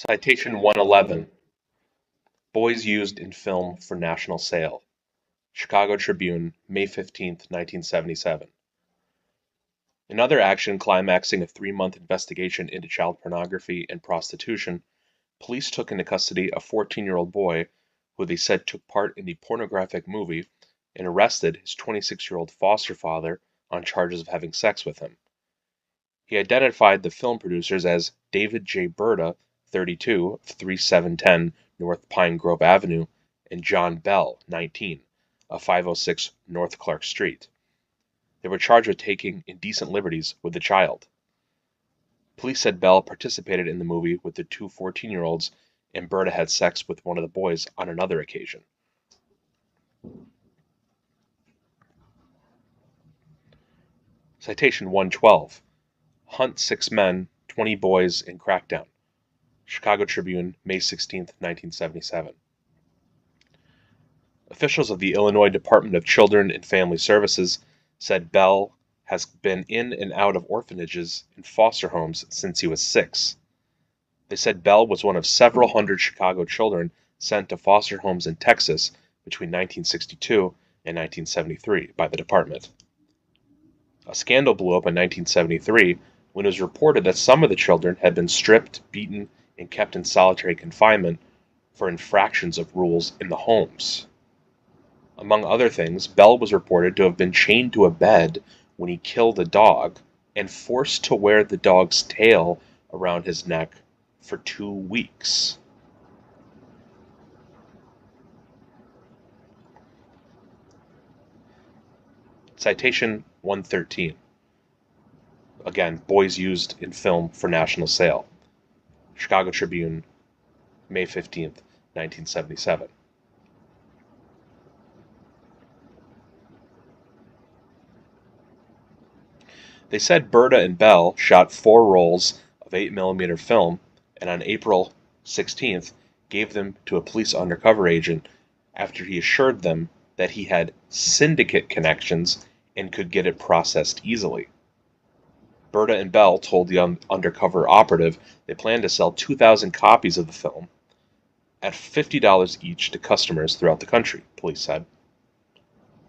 Citation 111. Boys used in film for national sale. Chicago Tribune, May 15, 1977. Another action climaxing a 3-month investigation into child pornography and prostitution, police took into custody a 14-year-old boy who they said took part in the pornographic movie and arrested his 26-year-old foster father on charges of having sex with him. He identified the film producers as David J. Berta, 32, of 3710 North Pine Grove Avenue, and John Bell, 19, of 506 North Clark Street. They were charged with taking indecent liberties with the child. Police said Bell participated in the movie with the two 14-year-olds, and Berta had sex with one of the boys on another occasion. Citation 112. Hunt 6 men, 20 boys in crackdown. Chicago Tribune, May 16, 1977. Officials of the Illinois Department of Children and Family Services said Bell has been in and out of orphanages and foster homes since he was 6. They said Bell was one of several hundred Chicago children sent to foster homes in Texas between 1962 and 1973 by the department. A scandal blew up in 1973 when it was reported that some of the children had been stripped, beaten, and kept in solitary confinement for infractions of rules in the homes. Among other things, Bell was reported to have been chained to a bed when he killed a dog and forced to wear the dog's tail around his neck for 2 weeks. Citation 113. Again, boys used in film for national sale. Chicago Tribune, May 15, 1977. They said Berta and Bell shot 4 rolls of 8mm film and on April 16th gave them to a police undercover agent after he assured them that he had syndicate connections and could get it processed easily. Berta and Bell told the undercover operative they planned to sell 2,000 copies of the film at $50 each to customers throughout the country, police said.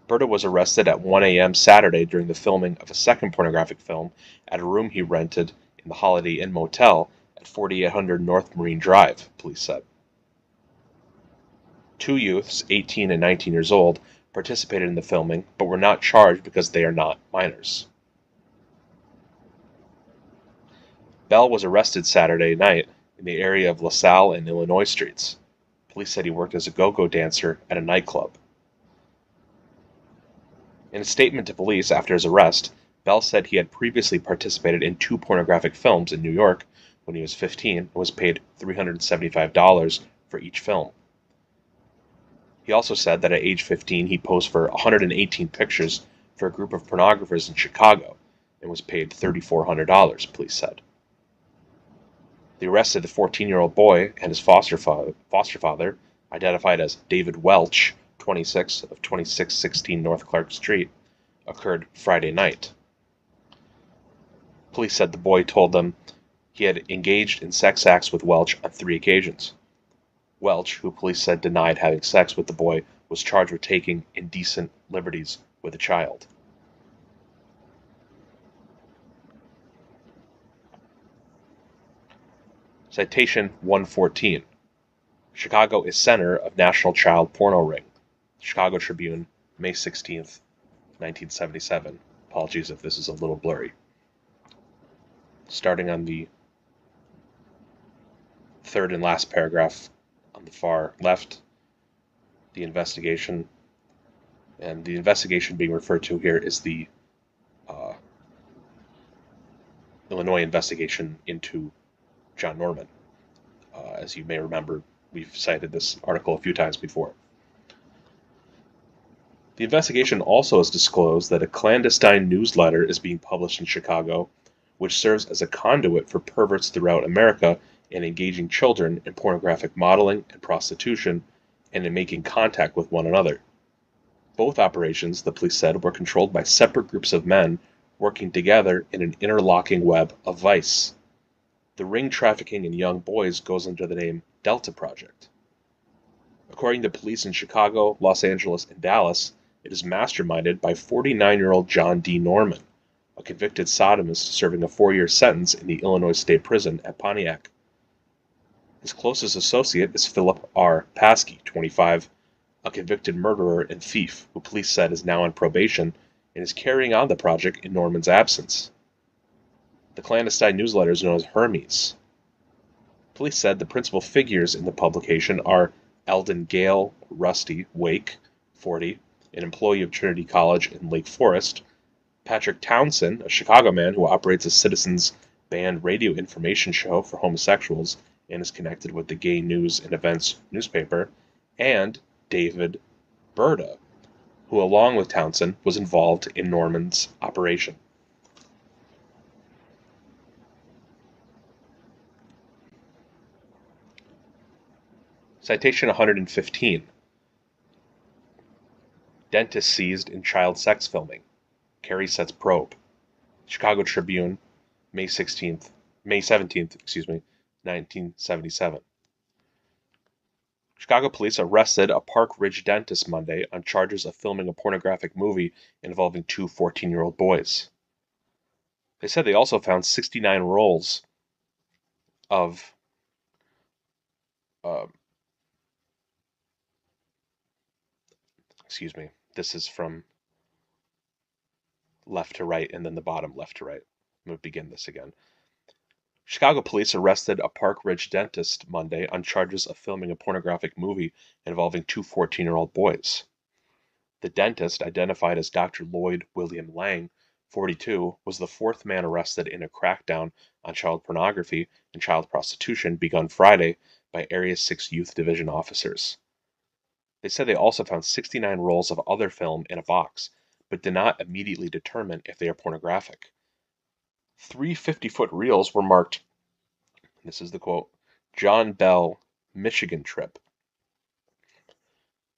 Berta was arrested at 1 a.m. Saturday during the filming of a second pornographic film at a room he rented in the Holiday Inn Motel at 4800 North Marine Drive, police said. 2 youths, 18 and 19 years old, participated in the filming but were not charged because they are not minors. Bell was arrested Saturday night in the area of LaSalle and Illinois streets. Police said he worked as a go-go dancer at a nightclub. In a statement to police after his arrest, Bell said he had previously participated in 2 pornographic films in New York when he was 15 and was paid $375 for each film. He also said that at age 15 he posed for 118 pictures for a group of pornographers in Chicago and was paid $3,400, police said. They arrested the 14-year-old boy and his foster father, identified as David Welch, 26, of 2616 North Clark Street, occurred Friday night. Police said the boy told them he had engaged in sex acts with Welch on 3 occasions. Welch, who police said denied having sex with the boy, was charged with taking indecent liberties with a child. Citation 114. Chicago is center of national child porno ring. Chicago Tribune, May 16th, 1977. Apologies if this is a little blurry. Starting on the third and last paragraph on the far left, the investigation. And the investigation being referred to here is the Illinois investigation into John Norman. As you may remember, we've cited this article a few times before. The investigation also has disclosed that a clandestine newsletter is being published in Chicago, which serves as a conduit for perverts throughout America in engaging children in pornographic modeling and prostitution, and in making contact with one another. Both operations, the police said, were controlled by separate groups of men working together in an interlocking web of vice. The ring trafficking in young boys goes under the name Delta Project. According to police in Chicago, Los Angeles, and Dallas, it is masterminded by 49-year-old John D. Norman, a convicted sodomist serving a 4-year sentence in the Illinois State Prison at Pontiac. His closest associate is Philip R. Paskey, 25, a convicted murderer and thief who police said is now on probation and is carrying on the project in Norman's absence. The clandestine newsletter is known as Hermes. Police said the principal figures in the publication are Eldon Gale Rusty Wake, 40, an employee of Trinity College in Lake Forest, Patrick Townsend, a Chicago man who operates a Citizens band radio information show for homosexuals and is connected with the Gay News and Events newspaper, and David Berta, who along with Townsend was involved in Norman's operation. Citation 115. Dentist seized in child sex filming. Kerry sets probe. Chicago Tribune, May 17th, 1977. Chicago police arrested a Park Ridge dentist Monday on charges of filming a pornographic movie involving two 14-year-old boys. They said they also found 69 rolls of this is from left to right and then the bottom left to right. I'm going to begin this again. Chicago police arrested a Park Ridge dentist Monday on charges of filming a pornographic movie involving two 14-year-old boys. The dentist, identified as Dr. Lloyd William Lang, 42, was the fourth man arrested in a crackdown on child pornography and child prostitution begun Friday by Area 6 Youth Division officers. They said they also found 69 rolls of other film in a box, but did not immediately determine if they are pornographic. 3 50-foot reels were marked, this is the quote, John Bell, Michigan trip.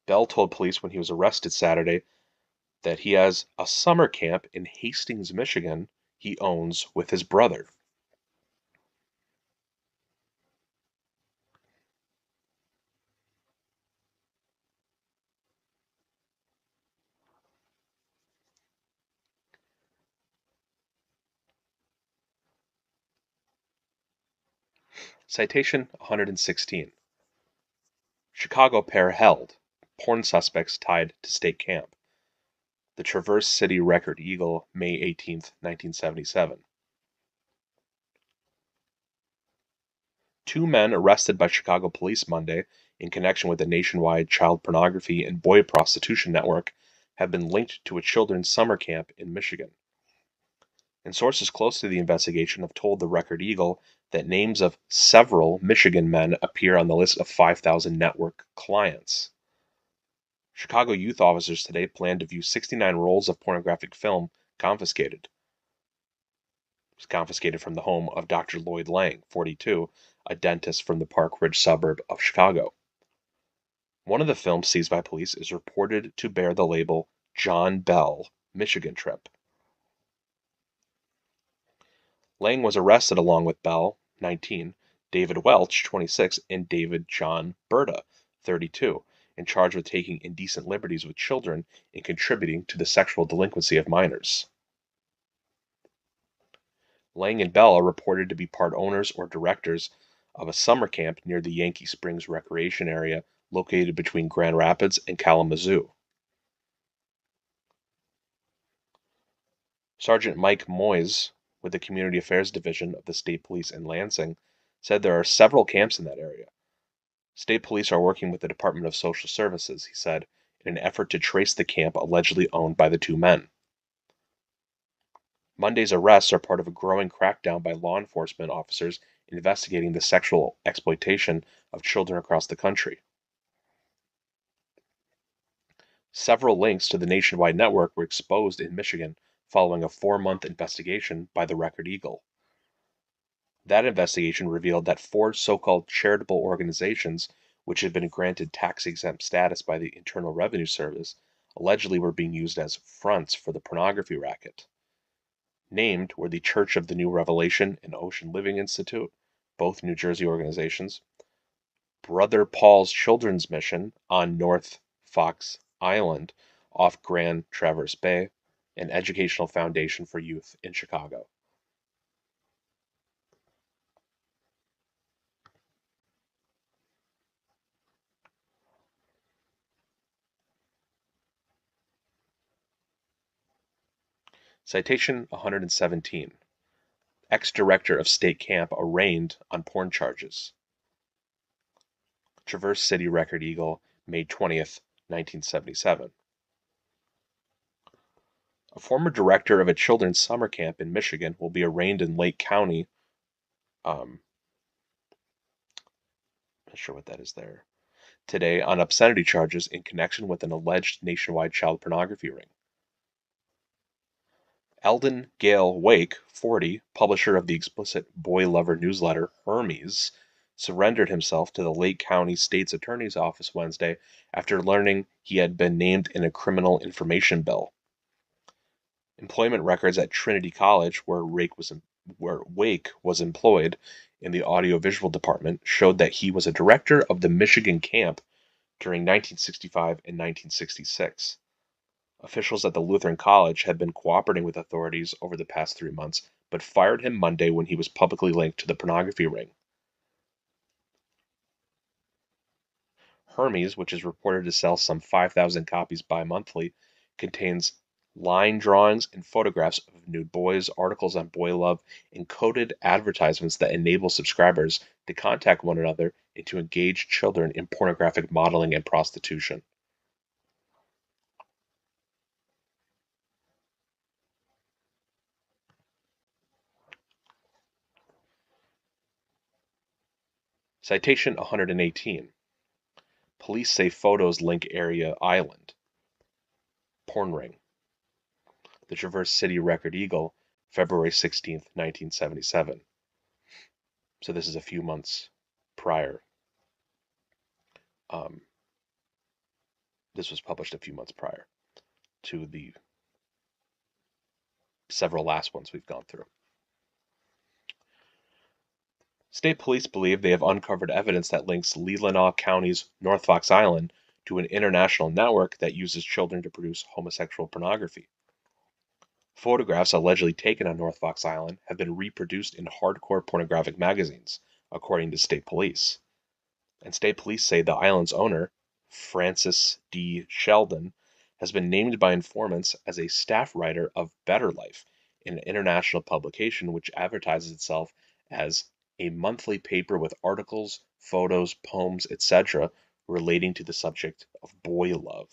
Bell told police when he was arrested Saturday that he has a summer camp in Hastings, Michigan he owns with his brother. Citation 116. Chicago pair held. Porn suspects tied to state camp. The Traverse City Record Eagle, May 18, 1977. Two men arrested by Chicago police Monday in connection with a nationwide child pornography and boy prostitution network have been linked to a children's summer camp in Michigan. And sources close to the investigation have told the Record Eagle that names of several Michigan men appear on the list of 5,000 network clients. Chicago youth officers today plan to view 69 rolls of pornographic film confiscated. It was confiscated from the home of Dr. Lloyd Lang, 42, a dentist from the Park Ridge suburb of Chicago. One of the films seized by police is reported to bear the label John Bell, Michigan trip. Lang was arrested along with Bell, 19, David Welch, 26, and David John Berta, 32, and charged with taking indecent liberties with children and contributing to the sexual delinquency of minors. Lang and Bell are reported to be part owners or directors of a summer camp near the Yankee Springs recreation area located between Grand Rapids and Kalamazoo. Sergeant Mike Moyes, with the Community Affairs Division of the State Police in Lansing, said there are several camps in that area. State police are working with the Department of Social Services, he said, in an effort to trace the camp allegedly owned by the two men. Monday's arrests are part of a growing crackdown by law enforcement officers investigating the sexual exploitation of children across the country. Several links to the nationwide network were exposed in Michigan following a 4-month investigation by the Record Eagle. That investigation revealed that 4 so-called charitable organizations, which had been granted tax-exempt status by the Internal Revenue Service, allegedly were being used as fronts for the pornography racket. Named were the Church of the New Revelation and Ocean Living Institute, both New Jersey organizations, Brother Paul's Children's Mission on North Fox Island off Grand Traverse Bay, and Educational Foundation for Youth in Chicago. Citation 117. Ex-director of state camp arraigned on porn charges. Traverse City Record Eagle, May 20th, 1977. A former director of a children's summer camp in Michigan will be arraigned in Lake County. Not sure what that is there. Today on obscenity charges in connection with an alleged nationwide child pornography ring. Eldon Gale Wake, 40, publisher of the explicit boy lover newsletter Hermes, surrendered himself to the Lake County State's Attorney's Office Wednesday after learning he had been named in a criminal information bill. Employment records at Trinity College, where Wake was employed in the audiovisual department, showed that he was a director of the Michigan camp during 1965 and 1966. Officials at the Lutheran College had been cooperating with authorities over the past 3 months, but fired him Monday when he was publicly linked to the pornography ring. Hermes, which is reported to sell some 5,000 copies bi-monthly, contains line drawings and photographs of nude boys, articles on boy love, and coded advertisements that enable subscribers to contact one another and to engage children in pornographic modeling and prostitution. Citation 118. Police say photos link area island. Porn ring. The Traverse City Record Eagle, February 16th, 1977. So this is a few months prior. This was published a few months prior to the several last ones we've gone through. State police believe they have uncovered evidence that links Leelanau County's North Fox Island to an international network that uses children to produce homosexual pornography. Photographs allegedly taken on North Fox Island have been reproduced in hardcore pornographic magazines, according to state police. And state police say the island's owner, Francis D. Sheldon, has been named by informants as a staff writer of Better Life, an international publication which advertises itself as a monthly paper with articles, photos, poems, etc. relating to the subject of boy love.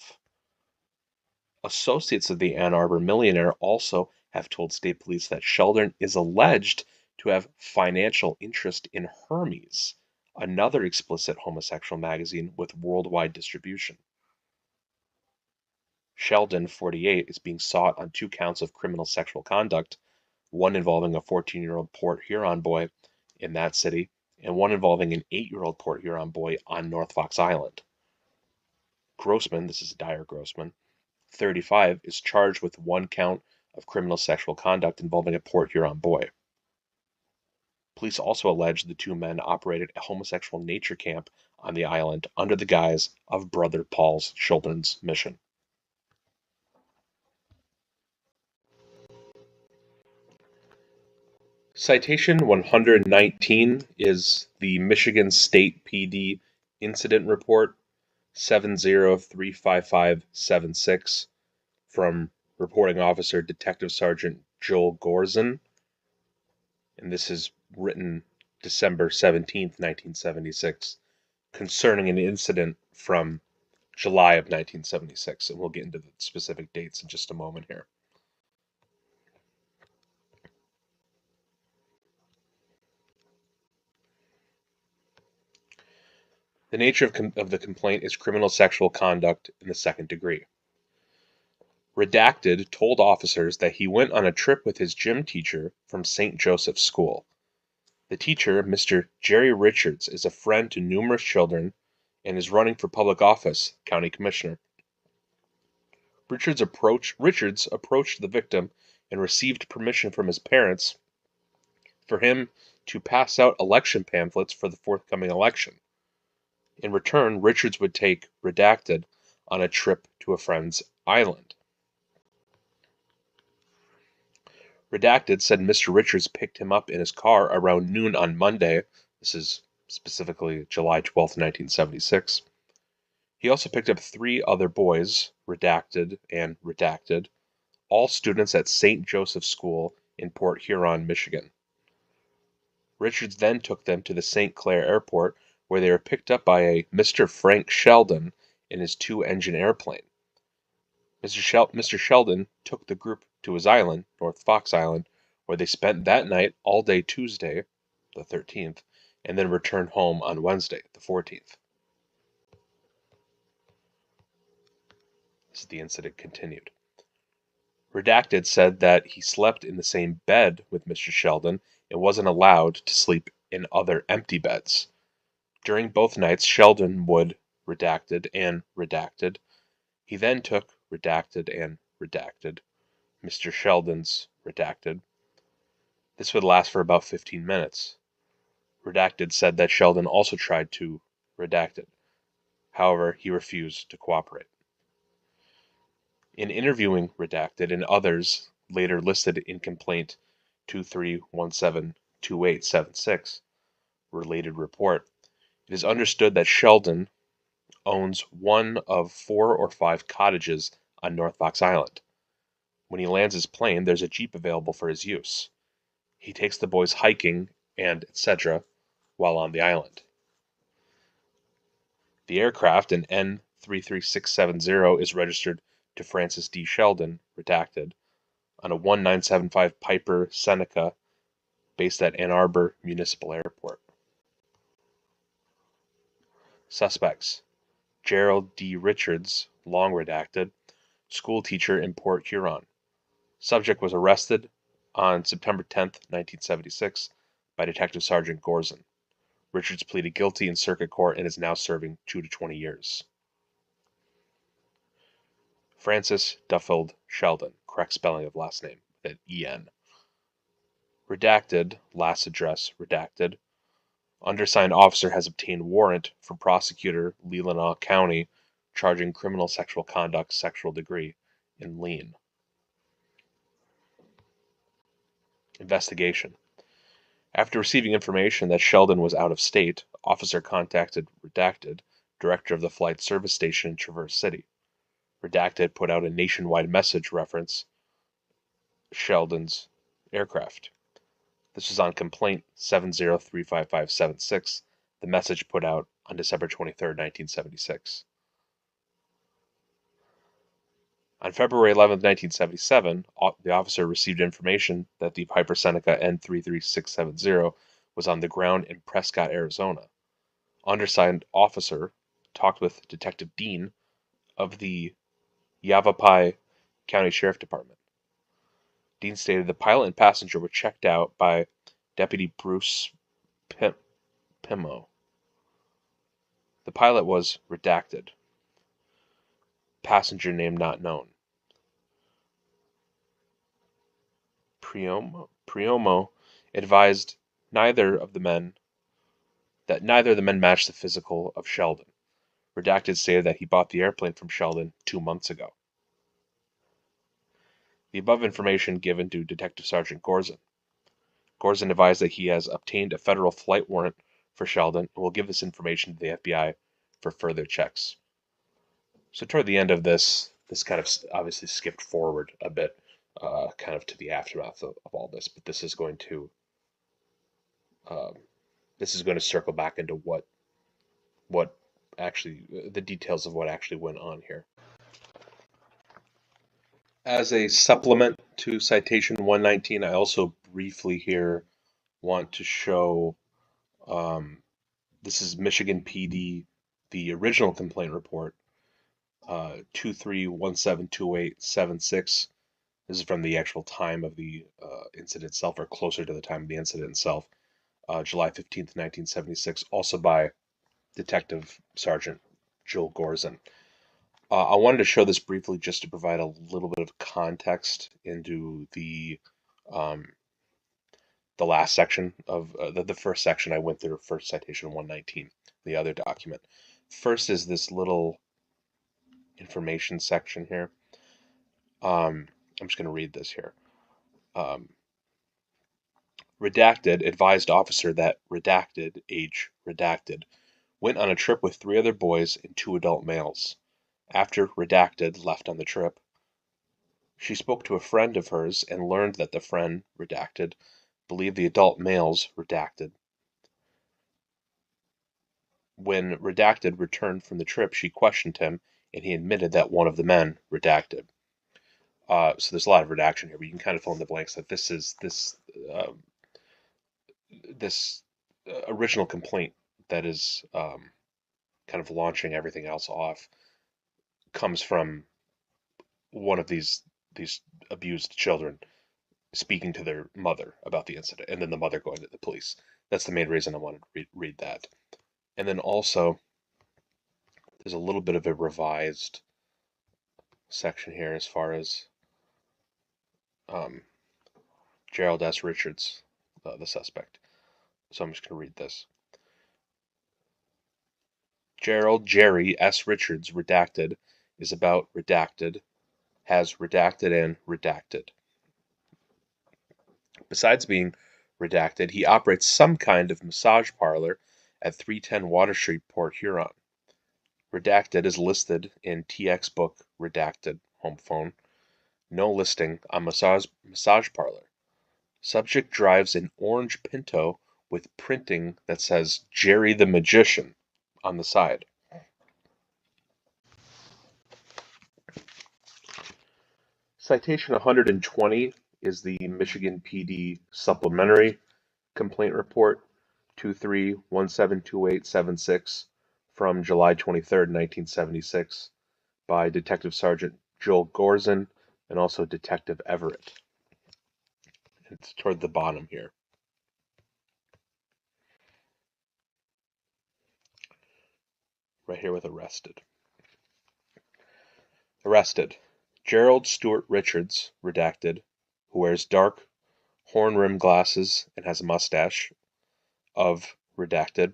Associates of the Ann Arbor millionaire also have told state police that Sheldon is alleged to have financial interest in Hermes, another explicit homosexual magazine with worldwide distribution. Sheldon, 48, is being sought on 2 counts of criminal sexual conduct, one involving a 14-year-old Port Huron boy in that city, and one involving an 8-year-old Port Huron boy on North Fox Island. Grossman, this is Dyer Grossman, 35, is charged with 1 count of criminal sexual conduct involving a Port Huron boy. Police also allege the 2 men operated a homosexual nature camp on the island under the guise of Brother Paul's Children's Mission. Citation 119 is the Michigan State PD Incident Report 7035576 from reporting officer Detective Sergeant Joel Gorzin, and this is written December 17th, 1976, concerning an incident from July of 1976, and we'll get into the specific dates in just a moment here. The nature of the complaint is criminal sexual conduct in the 2nd degree. Redacted told officers that he went on a trip with his gym teacher from St. Joseph's School. The teacher, Mr. Jerry Richards, is a friend to numerous children and is running for public office, county commissioner. Richards approached the victim and received permission from his parents for him to pass out election pamphlets for the forthcoming election. In return, Richards would take Redacted on a trip to a friend's island. Redacted said Mr. Richards picked him up in his car around noon on Monday. This is specifically July 12th, 1976. He also picked up 3 other boys, Redacted and Redacted, all students at St. Joseph's School in Port Huron, Michigan. Richards then took them to the St. Clair Airport, where they were picked up by a Mr. Frank Sheldon in his 2-engine airplane. Mr. Sheldon took the group to his island, North Fox Island, where they spent that night all day Tuesday, the 13th, and then returned home on Wednesday, the 14th. As the incident continued. Redacted said that he slept in the same bed with Mr. Sheldon and wasn't allowed to sleep in other empty beds. During both nights, Sheldon would Redacted and Redacted. He then took Redacted and Redacted, Mr. Sheldon's Redacted. This would last for about 15 minutes. Redacted said that Sheldon also tried to Redacted. However, he refused to cooperate. In interviewing Redacted and others later listed in complaint 23172876, related report, it is understood that Sheldon owns one of 4 or 5 cottages on North Fox Island. When he lands his plane, there's a Jeep available for his use. He takes the boys hiking and etc. while on the island. The aircraft, an N33670, is registered to Francis D. Sheldon, Redacted, on a 1975 Piper Seneca based at Ann Arbor Municipal Airport. Suspects: Gerald D. Richards, long redacted, school teacher in Port Huron. Subject was arrested on September 10, 1976, by Detective Sergeant Gorzen. Richards pleaded guilty in circuit court and is now serving 2 to 20 years. Francis Duffield Sheldon, correct spelling of last name, at E-N. Redacted, last address redacted. Undersigned officer has obtained warrant from prosecutor Leelanau County charging criminal sexual conduct, sexual degree, in lien. Investigation. After receiving information that Sheldon was out of state, officer contacted Redacted, director of the flight service station in Traverse City. Redacted put out a nationwide message reference Sheldon's aircraft. This was on complaint 7035576, the message put out on December 23, 1976. On February 11, 1977, the officer received information that the Piper Seneca N33670 was on the ground in Prescott, Arizona. Undersigned officer talked with Detective Dean of the Yavapai County Sheriff Department. Dean stated the pilot and passenger were checked out by Deputy Bruce Pimo. The pilot was redacted. Passenger name not known. Priomo advised neither of the men matched the physical of Sheldon. Redacted stated that he bought the airplane from Sheldon 2 months ago. The above information given to Detective Sergeant Gorzen. Gorzen advised that he has obtained a federal flight warrant for Sheldon and will give this information to the FBI for further checks. So toward the end of this kind of obviously skipped forward a bit, kind of to the aftermath of all this, but this is going to circle back into what actually the details of what actually went on here. As a supplement to Citation 119, I also briefly here want to show, this is Michigan PD, the original complaint report, 23172876. This is from the actual time of the incident itself, or closer to the time of the incident itself, July 15th, 1976, also by Detective Sergeant Joel Gorzen. I wanted to show this briefly just to provide a little bit of context into the the last section of the first section I went through, first citation 119, the other document. First is this little information section here. I'm just going to read this here. Redacted advised officer that redacted, age redacted, went on a trip with 3 other boys and 2 adult males. After redacted left on the trip, she spoke to a friend of hers and learned that the friend, redacted, believed the adult males, redacted. When redacted returned from the trip, she questioned him, and he admitted that one of the men, redacted. So there's a lot of redaction here, but you can kind of fill in the blanks that this is this original complaint that is kind of launching everything else off comes from one of these abused children speaking to their mother about the incident, and then the mother going to the police. That's the main reason I wanted to read that. And then also, there's a little bit of a revised section here as far as Gerald S. Richards, the suspect. So I'm just going to read this. Jerry S. Richards, redacted, is about redacted, has redacted and redacted. Besides being redacted, he operates some kind of massage parlor at 310 Water Street, Port Huron. Redacted is listed in TX book redacted, home phone. No listing on massage parlor. Subject drives an orange Pinto with printing that says Jerry the Magician on the side. Citation 120 is the Michigan PD Supplementary Complaint Report 23172876 from July 23rd, 1976 by Detective Sergeant Joel Gorzin and also Detective Everett. It's toward the bottom here. Right here with arrested. Arrested. Gerald Stewart Richards, redacted, who wears dark horn-rimmed glasses and has a mustache, of redacted.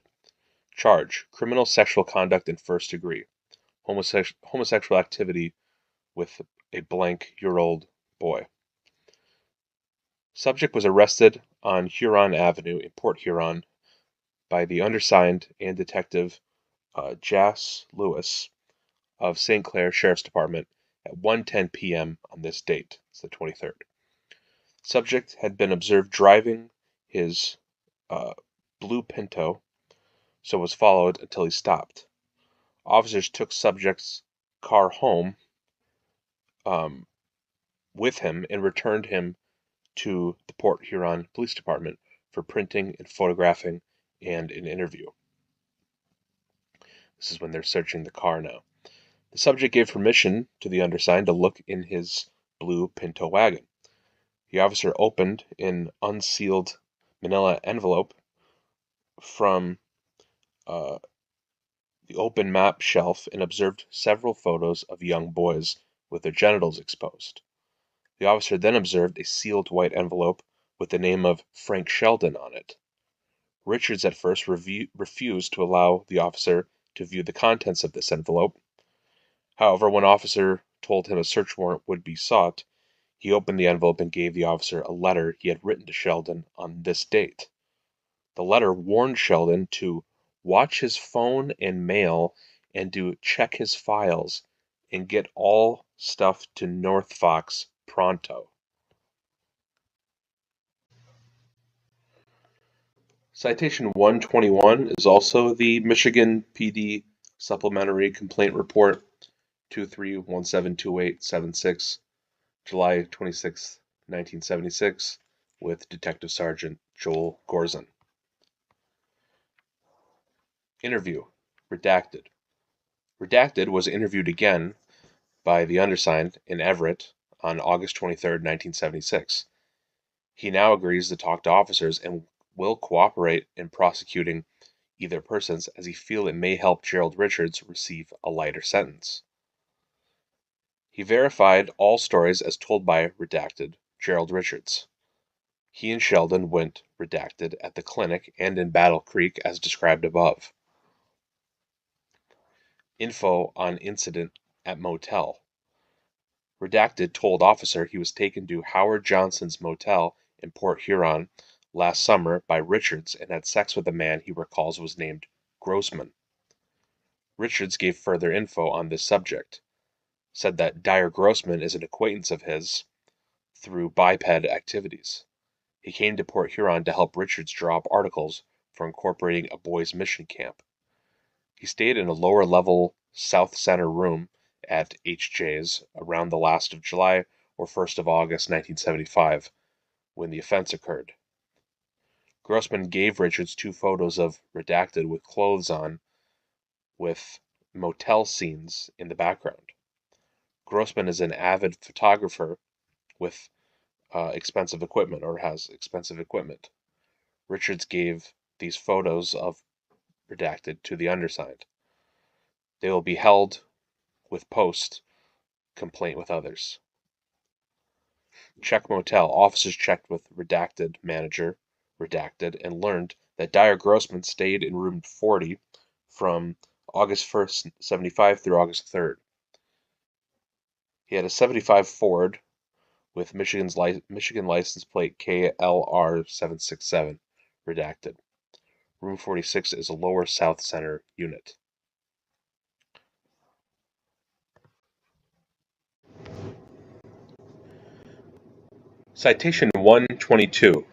Charge: criminal sexual conduct in first degree. Homosexual activity with a blank-year-old boy. Subject was arrested on Huron Avenue in Port Huron by the undersigned and Detective Jas Lewis of St. Clair Sheriff's Department at 1:10 p.m. on this date. It's the 23rd. Subject had been observed driving his blue Pinto, so was followed until he stopped. Officers took subject's car home with him and returned him to the Port Huron Police Department for printing and photographing and an interview. This is when they're searching the car now. The subject gave permission to the undersigned to look in his blue Pinto wagon. The officer opened an unsealed manila envelope from the open map shelf and observed several photos of young boys with their genitals exposed. The officer then observed a sealed white envelope with the name of Frank Sheldon on it. Richards at first refused to allow the officer to view the contents of this envelope. However, when officer told him a search warrant would be sought, he opened the envelope and gave the officer a letter he had written to Sheldon on this date. The letter warned Sheldon to watch his phone and mail and to check his files and get all stuff to North Fox pronto. Citation 121 is also the Michigan PD Supplementary Complaint Report 23172876, July 26, 1976, with Detective Sergeant Joel Gorzin. Interview. Redacted. Redacted was interviewed again by the undersigned in Everett on August 23, 1976. He now agrees to talk to officers and will cooperate in prosecuting either persons as he feels it may help Gerald Richards receive a lighter sentence. He verified all stories as told by redacted Gerald Richards. He and Sheldon went redacted, at the clinic and in Battle Creek as described above. Info on incident at motel. Redacted told officer he was taken to Howard Johnson's motel in Port Huron last summer by Richards and had sex with a man he recalls was named Grossman. Richards gave further info on this subject, said that Dyer Grossman is an acquaintance of his through biped activities. He came to Port Huron to help Richards draw up articles for incorporating a boys' mission camp. He stayed in a lower-level South Center room at H.J.'s around the last of July or 1st of August 1975, when the offense occurred. Grossman gave Richards 2 photos of redacted with clothes on, with motel scenes in the background. Grossman is an avid photographer with expensive equipment, or has expensive equipment. Richards gave these photos of redacted to the undersigned. They will be held with post complaint with others. Check motel. Officers checked with redacted manager, redacted, and learned that Dyer Grossman stayed in room 40 from August 1st, 75 through August 3rd. He had a 75 Ford with Michigan license plate KLR767, redacted. Room 46 is a lower South Center unit. Citation 122.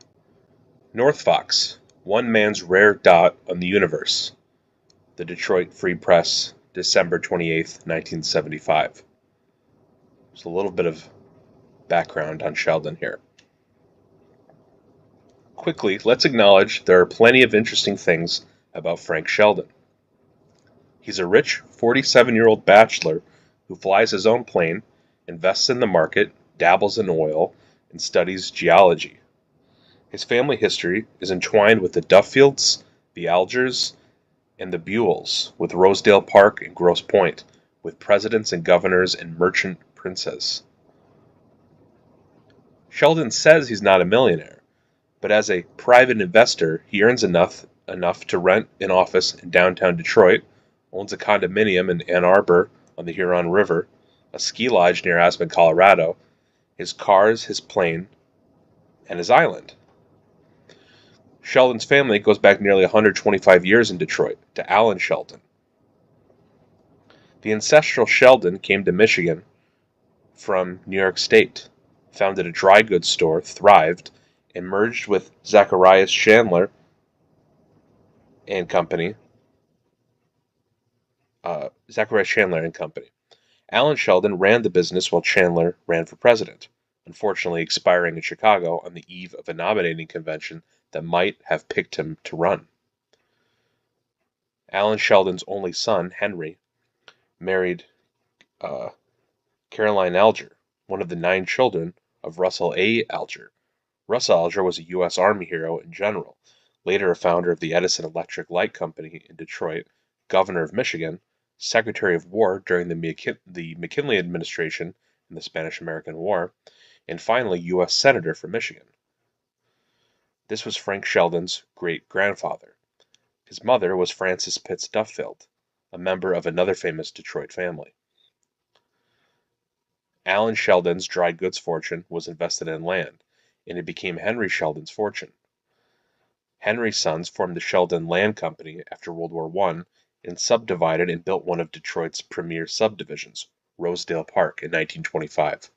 North Fox, one man's rare dot on the universe. The Detroit Free Press, December 28, 1975. There's a little bit of background on Sheldon here. Quickly, let's acknowledge there are plenty of interesting things about Frank Sheldon. He's a rich 47-year-old bachelor who flies his own plane, invests in the market, dabbles in oil, and studies geology. His family history is entwined with the Duffields, the Algers, and the Buells, with Rosedale Park and Grosse Pointe, with presidents and governors and merchant princes. Sheldon says he's not a millionaire, but as a private investor, he earns enough to rent an office in downtown Detroit, owns a condominium in Ann Arbor on the Huron River, a ski lodge near Aspen, Colorado, his cars, his plane, and his island. Sheldon's family goes back nearly 125 years in Detroit, to Alan Sheldon. The ancestral Sheldon came to Michigan from New York State, founded a dry goods store, thrived, and merged with Zacharias Chandler and Company. Alan Sheldon ran the business while Chandler ran for president, unfortunately expiring in Chicago on the eve of a nominating convention that might have picked him to run. Alan Sheldon's only son, Henry, married Caroline Alger, one of the 9 children of Russell A. Alger. Russell Alger was a U.S. Army hero and general, later a founder of the Edison Electric Light Company in Detroit, governor of Michigan, Secretary of War during the McKinley administration in the Spanish-American War, and finally U.S. Senator for Michigan. This was Frank Sheldon's great-grandfather. His mother was Frances Pitts Duffield, a member of another famous Detroit family. Alan Sheldon's dry goods fortune was invested in land, and it became Henry Sheldon's fortune. Henry's sons formed the Sheldon Land Company after World War I and subdivided and built one of Detroit's premier subdivisions, Rosedale Park, in 1925.